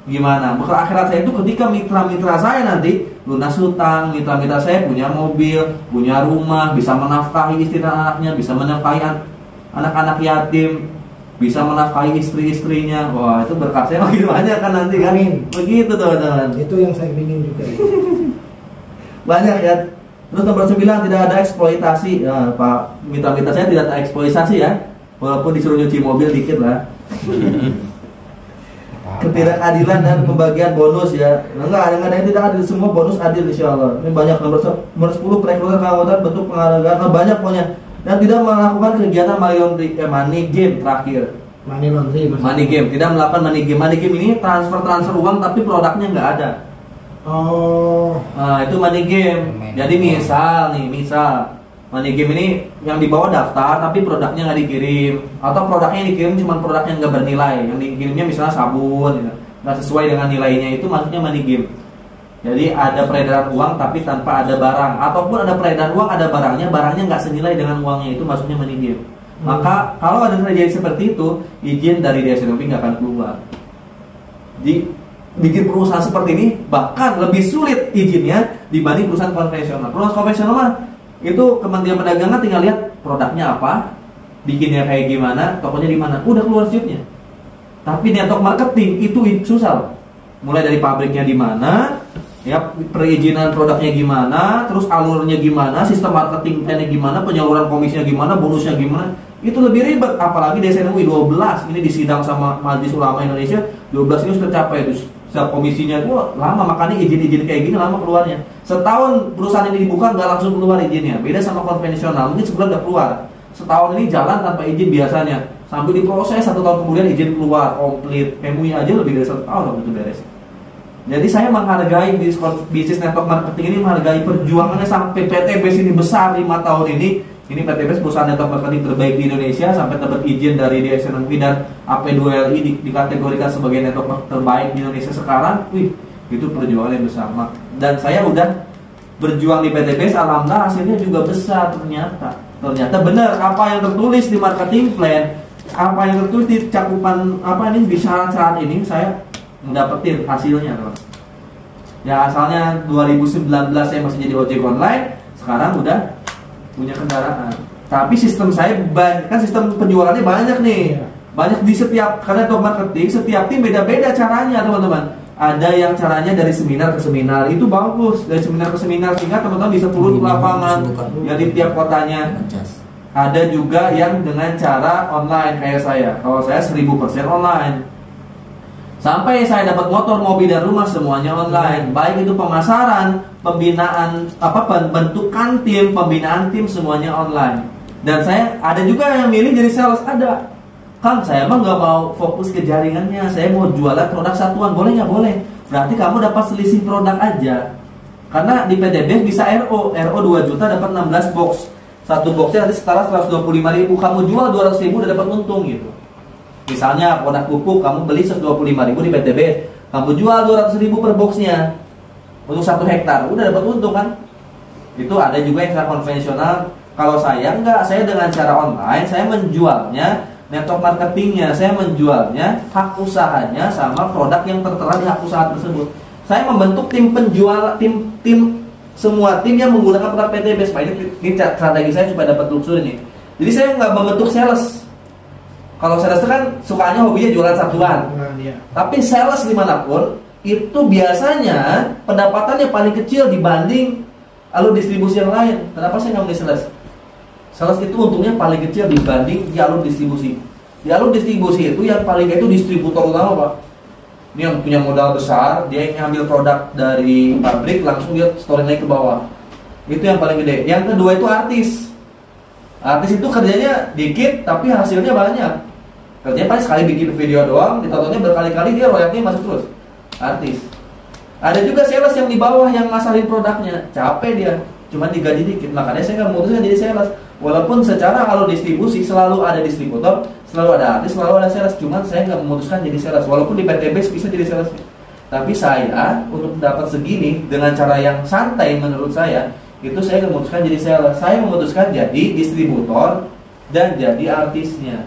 gimana? Bekal akhirat saya itu ketika mitra-mitra saya nanti lunas hutang, mitra-mitra saya punya mobil, punya rumah, bisa menafkahi istri dan anaknya, bisa menafkahi anak-anak yatim, bisa menafkahi istri-istrinya. Wah, itu berkah saya makin banyak kan nanti kan. Amin. Begitu teman-teman. Itu yang saya ingin juga. Banyak ya. Terus nomor 9, tidak ada eksploitasi. Ya, Pak, mitra-mitra saya tidak ada eksploitasi ya. Walaupun disuruh nyuci mobil dikit lah. Ketidakadilan dan pembagian bonus ya. Enggak ada yang tidak adil, semua bonus adil insyaallah. Ini banyak. Nomor 10, perekrutan keanggotaan bentuk penghargaan banyak pokoknya. Dan tidak melakukan kegiatan money game terakhir. Money game, tidak melakukan money game. Money game ini transfer uang tapi produknya nggak ada. Oh. Nah, itu money game. Jadi misal money game ini yang dibawa daftar tapi produknya nggak dikirim, atau produknya yang dikirim cuma produk yang nggak bernilai, yang dikirimnya misalnya sabun, nggak sesuai dengan nilainya, itu maksudnya money game. Jadi ada peredaran uang tapi tanpa ada barang, ataupun ada peredaran uang ada barangnya nggak senilai dengan uangnya, itu maksudnya money game. Maka kalau ada terjadi seperti itu, izin dari DSNUP nggak akan keluar. Bikin perusahaan seperti ini bahkan lebih sulit izinnya dibanding perusahaan konvensional. Perusahaan konvensional mah itu Kementerian Perdagangan tinggal lihat produknya apa, bikinnya kayak gimana, tokonya di mana, udah keluar chipnya. Tapi network marketing itu susah. Mulai dari pabriknya di mana, ya perizinan produknya gimana, terus alurnya gimana, sistem marketing plannya gimana, penyaluran komisinya gimana, bonusnya gimana, itu lebih ribet. Apalagi DSNUI 12 ini disidang sama Majelis Ulama Indonesia, 12 ini sudah tercapai. Setiap komisinya itu lama, makanya izin-izin kayak gini lama keluarnya. Setahun perusahaan ini dibuka nggak langsung keluar izinnya, beda sama konvensional, mungkin sebulan udah keluar. Setahun ini jalan tanpa izin biasanya, sampai diproses 1 tahun kemudian izin keluar komplit. MUI aja lebih dari 1 tahun waktu itu beres. Jadi saya menghargai bisnis network marketing ini, menghargai perjuangannya sampai PTBS ini besar 5 tahun ini. Ini PTBS perusahaan network marketing terbaik di Indonesia, sampai dapat izin dari DSNUI dan AP2LI dikategorikan sebagai network terbaik di Indonesia sekarang. Wih, itu perjuangan yang besar. Dan saya udah berjuang di PTBS, alhamdulillah hasilnya juga besar ternyata. Ternyata benar apa yang tertulis di marketing plan, apa yang tertulis di cakupan di syarat-syarat ini, saya mendapetin hasilnya, teman. Ya asalnya 2019 saya masih jadi ojek online, sekarang udah punya kendaraan. Tapi sistem saya kan sistem penjualannya banyak nih. Banyak di setiap, karena top marketing setiap tim beda-beda caranya, teman-teman. Ada yang caranya dari seminar ke seminar, itu bagus. Dari seminar ke seminar sehingga teman-teman bisa turun ke lapangan ya di tiap kotanya. Ada juga yang dengan cara online kayak saya. Kalau saya 1000% online. Sampai saya dapat motor, mobil, dan rumah semuanya online. Baik itu pemasaran, pembinaan, bentukan tim, pembinaan tim semuanya online. Dan saya ada juga yang milih jadi sales, ada. Kang, saya emang nggak mau fokus ke jaringannya, saya mau jualan produk satuan, boleh nggak? Boleh. Berarti kamu dapat selisih produk aja. Karena di PTBS bisa RO 2 juta dapat 16 box. Satu boxnya nanti setara 125.000. Kamu jual 200.000 udah dapat untung gitu. Misalnya produk pupuk kamu beli 125.000 di PTB, kamu jual 200.000 per boxnya untuk 1 hektar, udah dapat untung kan? Itu ada juga yang cara konvensional. Kalau saya enggak, saya dengan cara online, saya menjualnya network marketingnya, saya menjualnya hak usahanya sama produk yang tertera di hak usaha tersebut. Saya membentuk tim penjual, tim semua tim yang menggunakan produk PTB. Ini strategi saya supaya dapat luxury nih. Jadi saya nggak membentuk sales. Kalau sales itu kan sukanya hobinya jualan satuan. Tapi sales dimanapun itu biasanya pendapatannya paling kecil dibanding alur distribusi yang lain. Kenapa saya nggak milih sales? Sales itu untungnya paling kecil dibanding di alur distribusi. Di alur distribusi itu yang paling gede itu distributor utama, Pak. Ini yang punya modal besar, dia yang ngambil produk dari pabrik langsung dia storing lagi ke bawah. Itu yang paling gede. Yang kedua itu artis. Artis itu kerjanya dikit tapi hasilnya banyak. Kerjanya paling sekali bikin video doang, ditontonnya berkali-kali, dia royaltinya masuk terus. Artis. Ada juga sales yang di bawah yang masarin produknya, capek dia, cuma digaji dikit. Makanya saya nggak memutuskan jadi sales. Walaupun secara alur distribusi selalu ada distributor, selalu ada artis, selalu ada sales. Cuman saya nggak memutuskan jadi sales. Walaupun di PT Base bisa jadi sales. Tapi saya untuk dapat segini dengan cara yang santai menurut saya, itu saya nggak memutuskan jadi sales. Saya memutuskan jadi distributor dan jadi artisnya.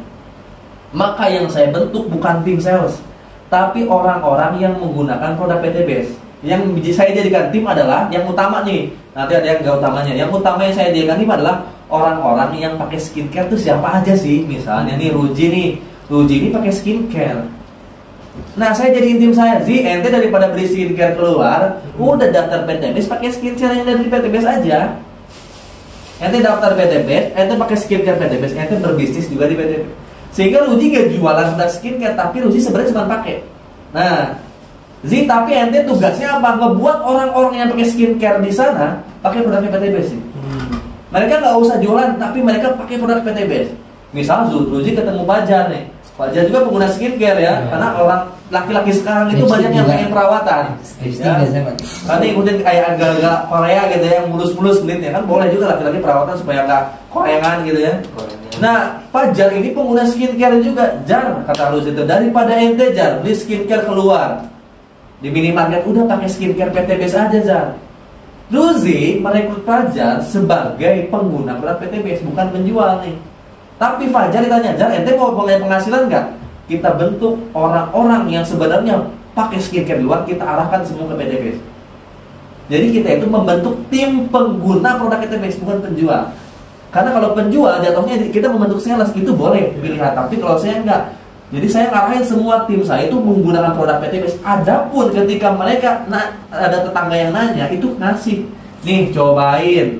Maka yang saya bentuk bukan tim sales, tapi orang-orang yang menggunakan produk PT Base. Yang saya jadikan tim adalah yang utama nih. Nanti ada yang nggak utamanya. Yang utama yang saya jadikan tim adalah orang-orang yang pakai skincare tuh siapa aja sih? Misalnya nih Ruji ini pakai skincare. Nah saya jadiin tim saya, ente daripada beli skincare keluar, udah daftar PT Base pakai skincare yang dari PT Base aja. Ente daftar PT Base, ente pakai skincare PT Base, ente berbisnis juga di PT Base. Sehingga Ruji gak jualan produk skincare, tapi Ruji sebenarnya cuma pakai. Nah, tapi ente tugasnya apa? Ngebuat orang-orang yang pakai skincare di sana pakai produk PT Base sih. Mereka nggak usah jualan, tapi mereka pakai produk PT Base. Misal Ruji ketemu Fajar nih. Fajar juga pengguna skincare ya, karena orang laki-laki sekarang itu banyak yang pengen perawatan. Ya. Karena ikutin kayak agak-agak Korea gitu ya, yang mulus-mulus kulitnya kan boleh juga laki-laki perawatan supaya nggak korengan gitu ya. Nah, Fajar ini pengguna skincare juga. Jar, kata Ruzi itu, daripada ente Jar beli skincare keluar di minimarket, udah pakai skincare PT Base aja Jar. Ruzi merekrut Fajar sebagai pengguna produk PT Base, bukan penjual nih. Tapi Fajar ditanya, Jar, ente mau punya penghasilan nggak? Kita bentuk orang-orang yang sebenarnya pakai skincare di luar, kita arahkan semua ke PT Base. Jadi kita itu membentuk tim pengguna produk PT Base, bukan penjual. Karena kalau penjual jatuhnya kita membentuk sales, itu boleh pilihan. Tapi kalau saya enggak, jadi saya ngarahin semua tim saya itu menggunakan produk PT Base. Adapun ketika mereka ada tetangga yang nanya, itu ngasih, nih cobain.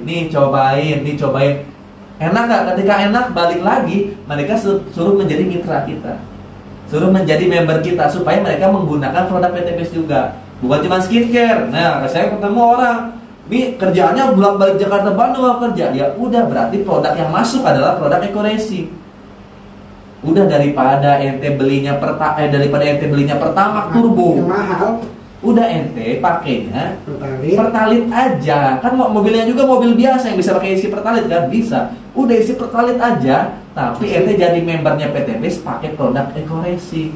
Enak nggak? Ketika enak, balik lagi, mereka suruh menjadi mitra kita, suruh menjadi member kita, supaya mereka menggunakan produk PT Base juga, bukan cuma skincare. Nah, saya ketemu orang, ini kerjaannya bolak-balik Jakarta Bandung kerja, ya udah berarti produk yang masuk adalah produk Eco-Racing. Udah daripada ente belinya Pertamax Turbo yang mahal, udah ente pakainya Pertalite aja. Kan mobilnya juga mobil biasa yang bisa pakai isi Pertalite kan, bisa. Udah isi Pertalite aja, tapi ente jadi membernya PT Base pakai produk Eco-Racing.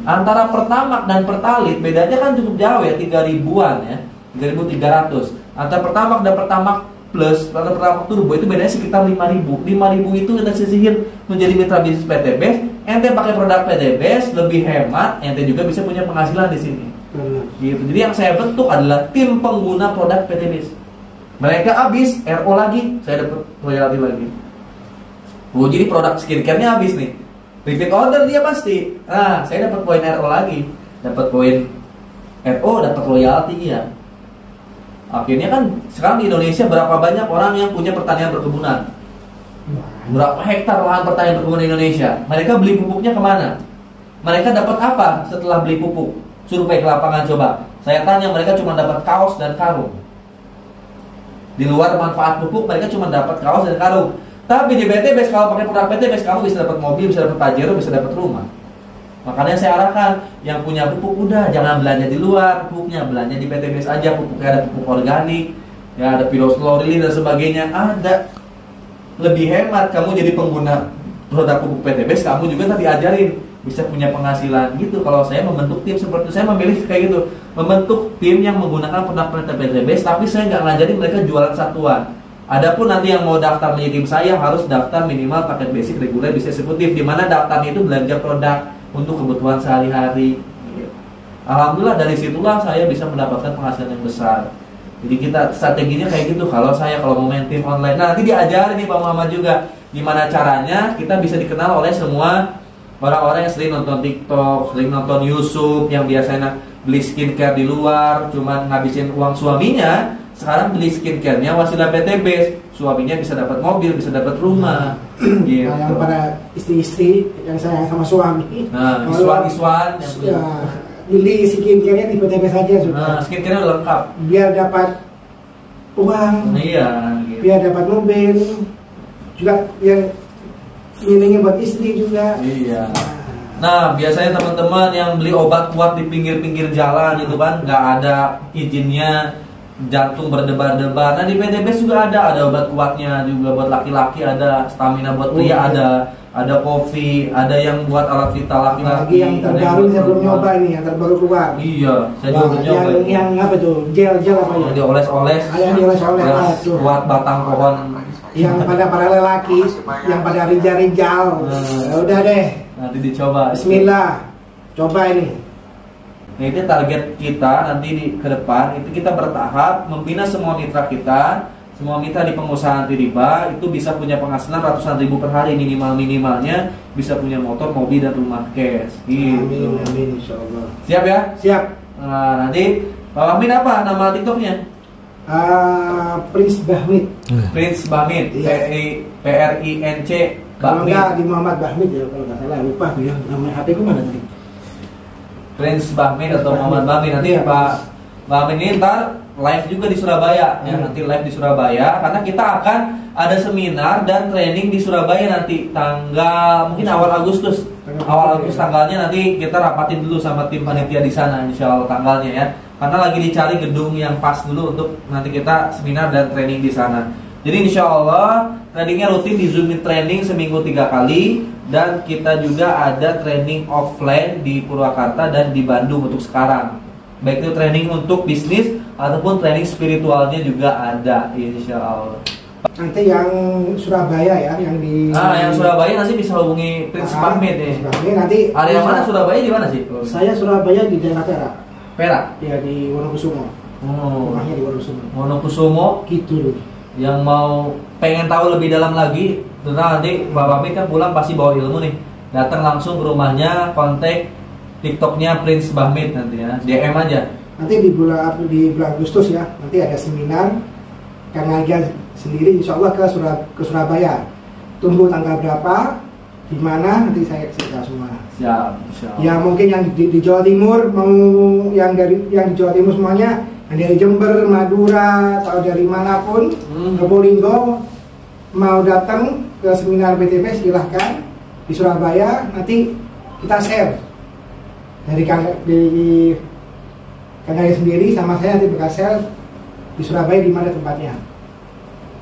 Antara Pertamax dan Pertalite bedanya kan cukup jauh ya, 3.000-an ya, 3.300. Antara Pertamax dan Pertamax Plus atau Pertamax Turbo itu bedanya sekitar 5.000. 5.000 itu kita sisihin menjadi mitra bisnis PT Base. Ente pakai produk PT Base lebih hemat, ente juga bisa punya penghasilan di sini. Gitu. Jadi yang saya bentuk adalah tim pengguna produk PT Base. Mereka habis RO lagi, saya dapat royalti lagi. Jadi produk skincare-nya habis nih, repeat order dia pasti. Nah, saya dapat poin RO lagi, dapat poin RO, dapat royalti ya. Akhirnya kan sekarang di Indonesia berapa banyak orang yang punya pertanian perkebunan? Berapa hektar lahan pertanian perkebunan di Indonesia? Mereka beli pupuknya kemana? Mereka dapat apa setelah beli pupuk? Survei ke lapangan coba. Saya tanya, mereka cuma dapat kaos dan karung. Di luar manfaat pupuk, mereka cuma dapat kaos dan karung. Tapi di PT Base, kalau pakai produk PT Base, kamu bisa dapat mobil, bisa dapat Pajero, bisa dapat rumah. Makanya saya arahkan, yang punya pupuk udah jangan belanja di luar, pupuknya belanja di PT Base aja. Pupuknya ada pupuk organik, ya ada piloslorili dan sebagainya, ada. Lebih hemat kamu jadi pengguna produk pupuk PT Base, kamu juga tadi ajarin bisa punya penghasilan gitu. Kalau saya membentuk tim seperti itu, saya memilih kayak gitu, membentuk tim yang menggunakan produk PT Base, tapi saya nggak ngajarin mereka jualan satuan. Adapun nanti yang mau daftar di tim saya harus daftar minimal paket basic, reguler, bisa eksekutif, di mana daftarnya itu belanja produk untuk kebutuhan sehari-hari. Alhamdulillah dari situlah saya bisa mendapatkan penghasilan yang besar. Jadi kita strateginya kayak gitu. Kalau mau main tim online, nah nanti diajarin nih Pak Muhammad juga gimana caranya kita bisa dikenal oleh semua orang-orang yang sering nonton TikTok, sering nonton YouTube, yang biasanya beli skincare di luar, cuman ngabisin uang suaminya. sekarang beli skincare-nya wasilah PTB, suaminya bisa dapat mobil, bisa dapat rumah. Gitu. Nah, yang pada istri-istri yang sayang sama suami. Nah, kalau iswan ya, beli skincare-nya di PTB saja sudah. Nah, skincare-nya udah lengkap. Biar dapat uang, Iya, gitu. biar dapat mobil, juga yang miningnya buat istri juga. Iya. Nah, biasanya teman-teman yang beli obat kuat di pinggir-pinggir jalan itu kan nggak ada izinnya, jantung berdebar-debar. Nah, di PTBS juga ada obat kuatnya juga buat laki-laki, ada stamina buat pria, ada kopi, ada yang buat alat vital Lagi laki-laki. yang terbaru saya belum nyoba ini, yang terbaru keluar. Iya, saya juga belum nyoba. Yang apa tuh? Gel apa ya? Yang dioles-oles. Yang dioles-oles tuh. Buat batang pohon. Yang pada para lelaki, yang pada rijal-rijal. Ya udah deh. Nanti dicoba. Bismillah. Coba ini. Nah, itu target kita nanti ke depan itu kita bertahap membina semua mitra kita, semua mitra di pengusahaan anti riba itu bisa punya penghasilan ratusan ribu per hari minimalnya, bisa punya motor, mobil dan rumah cash. Gitu. Amin insyaallah. Siap ya? Siap. Nah, nanti Pak Bahmin apa nama TikToknya? Prince Bahmid. Prince Bahmid. Iya. PRINC Kalau Bahmid. enggak di Muhammad Bahmid ya, kalau nggak salah lupa ya. Nama HP ku mana tadi? Prince Bahmid atau Bahmid. Muhammad Bahmid. Nanti Iya. Pak Bahmid ini ntar live juga di Surabaya ya, nanti live di Surabaya karena kita akan ada seminar dan training di Surabaya nanti tanggal mungkin awal Agustus. Awal Agustus tanggalnya nanti kita rapatin dulu sama tim panitia di sana insya Allah tanggalnya ya. Karena lagi dicari gedung yang pas dulu untuk nanti kita seminar dan training di sana. Jadi insya Allah trainingnya rutin di Zoom training seminggu 3 kali dan kita juga ada training offline di Purwakarta dan di Bandung untuk sekarang. Baik itu training untuk bisnis ataupun training spiritualnya juga ada insya Allah. Nanti yang Surabaya ya, yang di Yang Surabaya nanti bisa hubungi Prince Bahmid nih. Surabaya nanti Area mana Surabaya di mana sih? Saya Surabaya di daerah Perak. Perak. Ya di Wonokusumo. Oh. Rumahnya di Wonokusumo. Wonokusumo. Gitu. Yang mau pengen tahu lebih dalam lagi, tentang nanti Mbak Bahmid kan pulang pasti bawa ilmu nih. Datang langsung ke rumahnya, kontak TikToknya Prince Bahmid nanti ya, DM aja. Nanti di bulan Agustus ya, nanti ada seminar Kang Aga sendiri insya Allah ke Surabaya. Tunggu tanggal berapa, di mana nanti saya cerita semua. Siap, siap. Ya mungkin yang di Jawa Timur mau yang di Jawa Timur semuanya, yang dari Jember, Madura atau dari manapun, Probolinggo mau datang ke seminar BTP silahkan di Surabaya. Nanti kita share dari Kang Aga sendiri sama saya nanti bakal share di Surabaya di mana tempatnya.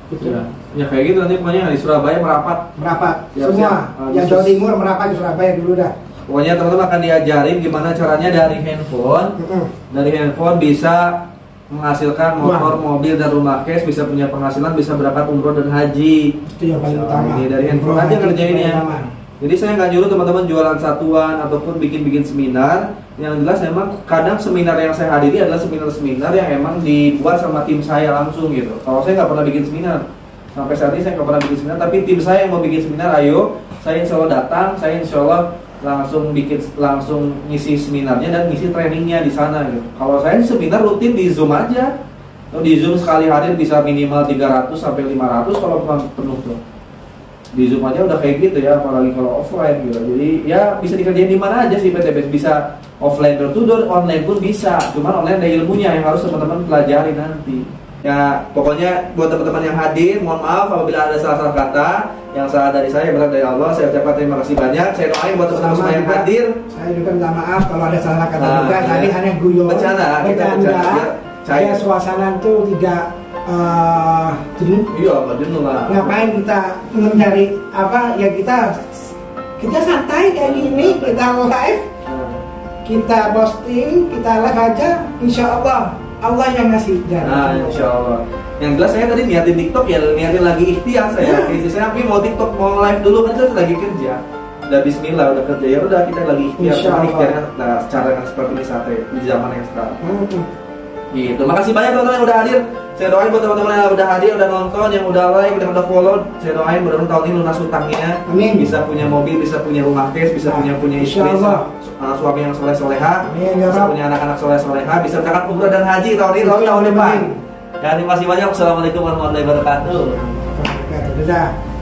Betul. Ya kayak gitu nanti pokoknya di Surabaya merapat. Siap, Semua siap. yang Jawa Timur merapat di Surabaya dulu dah. Pokoknya teman-teman akan diajarin gimana caranya dari handphone. Dari handphone bisa menghasilkan motor, mobil dan rumah cash, bisa punya penghasilan, bisa berangkat umroh dan haji. Itu yang paling utama. Ini dari handphone aja ngerjain ya. Jadi saya nggak nyuruh teman-teman jualan satuan ataupun bikin seminar. Yang jelas memang kadang seminar yang saya hadiri adalah seminar-seminar yang emang dibuat sama tim saya langsung gitu. Kalau saya nggak pernah bikin seminar, sampai saat ini saya nggak pernah bikin seminar, tapi tim saya yang mau bikin seminar, ayo, saya insya Allah datang, saya insya Allah langsung ngisi seminarnya dan ngisi trainingnya di sana gitu. Kalau saya seminar rutin di Zoom aja. Di Zoom sekali hadir bisa minimal 300 sampai 500 kalau penuh tuh. Di Zoom aja udah kayak gitu ya, apalagi kalau offline gitu. Jadi ya bisa dikerjain di mana aja sih PTBS, bisa offline door to door, online pun bisa. Cuman online ada ilmunya yang harus teman-teman pelajari nanti. Ya pokoknya buat teman-teman yang hadir, mohon maaf apabila ada salah-salah kata. Yang salah dari saya berat dari Allah. Saya ucapkan terima kasih banyak. Saya doain buat teman-teman semua yang hadir. Saya juga minta maaf kalau ada salah kata juga. Tadi hanya guyon. Bercanda. Saya suasana tuh tidak jenuh. Iya, nggak jenuh lah. Ngapain kita mencari apa? Ya kita santai kayak gini, kita live, kita posting, kita live aja. Insya Allah yang ngasih jalan. Nah, insya Allah. Yang jelas saya tadi niatin TikTok ya, niatin lagi ikhtiar saya. Istri saya tapi mau TikTok, mau live dulu kan kita lagi kerja. Udah Bismillah, udah kerja ya udah kita lagi ikhtiar. Ikhtiarnya cara yang seperti ini saat di zaman yang sekarang. Gitu. Makasih banyak teman-teman yang udah hadir. Saya doain buat teman-teman yang udah hadir, udah nonton, yang udah like, yang udah follow. Saya doain mudah-mudahan tahun ini lunas hutangnya. Amin. Bisa punya mobil, bisa punya rumah cash, bisa punya istri, suami yang soleh-soleha, bisa punya anak-anak soleh-soleha, bisa berangkat umroh dan haji tahun ini, tahun depan. Ya, terima kasih banyak. Assalamualaikum warahmatullahi wabarakatuh. Dadah.